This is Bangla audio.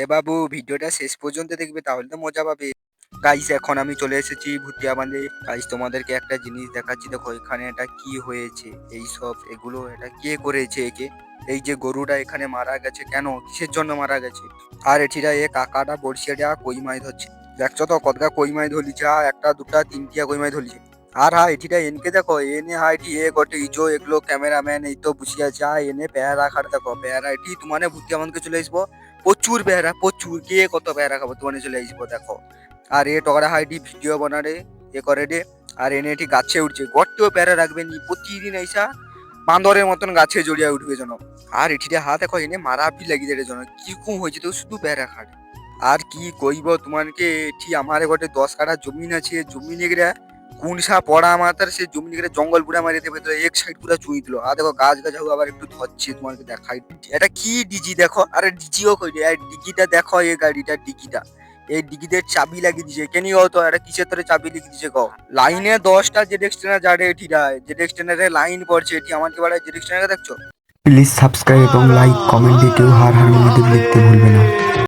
এ বাবু ভিডিওটা শেষ পর্যন্ত দেখবে তাহলে তো মজা পাবে। গাইস এখন আমি চলে এসেছি ভুতিয়া বাঁধে। গাইস তোমাদেরকে একটা জিনিস দেখাচ্ছি, দেখো এখানে এটা কি হয়েছে। এই সব এগুলো এটা কে করেছে একে। এই যে গরুটা এখানে মারা গেছে কেন, কিসের জন্য মারা গেছে। আর এটিরা এ কাকাটা বড়শিয়াটা কই মাছ ধরছে। দেখছো তো কতটা কই মাছ ধরলিছে, একটা দুটা তিনটিয়া কই মাছ ধরলিছে। আর হ্যাঁ এটিটা এনকে দেখো, এনে হ্যাঁ এটি এ গটে ইজো এগুলো ক্যামেরাম্যান এই তো বসে আছে। এনে পেয়ারা খাট দেখো, পেয়ারা এটি তোমার ভুতিয়া বাঁধকে চলে আসবো। প্রচুর পেয়ারা, প্রচুর, কে কত পেয়ারা খাবো তোমার চলে আসবো দেখো। আর এ টকরা হাইডি ভিডিও বানারে এ করে রে। আর এনে এটি গাছে উঠছে, গর্তেও পেয়ারা রাখবেন প্রতিদিন এইসা বান্দরের মতন গাছে জড়িয়ে উঠবে যেন। আর এটিতে হাত দেখো এনে মারাপি লাগি দেয় যেন, কিরকম হয়েছে তো শুধু পেয়ারা খাট। আর কি কইব তোমাকে, এটি আমার গোটে 10 কাঠা জমিন আছে, জমি নিয়ে কোন সা পড়া মাতার সে জমি নিয়ে জঙ্গল পুরা মারিতে ভেতরে এক সাইড পুরা চুই দিল। আর দেখো গাছ গাছ আবার একটু ধরছে, তোমাকে দেখাই। এটা কি ডিজি দেখো, আরে ডিজিও কই আর ডিগিটা দেখো, এই গাড়িটার ডিগিটা, এই ডিগিদের চাবি লাগিয়ে দিছে কেন তো, এটা কিসের তোরে চাবি লিখে দিছে গো। লাইনে 10টা জেডেক্স ট্রেনার যারে এটিরা জেডেক্স ট্রেনারে লাইন পড়ছে, এটি আমাকে বাড়ায় জেডেক্স ট্রেনারে দেখছো। প্লিজ সাবস্ক্রাইব এবং লাইক কমেন্টে কেউ হার হার মহাদেব লিখতে ভুলবে না।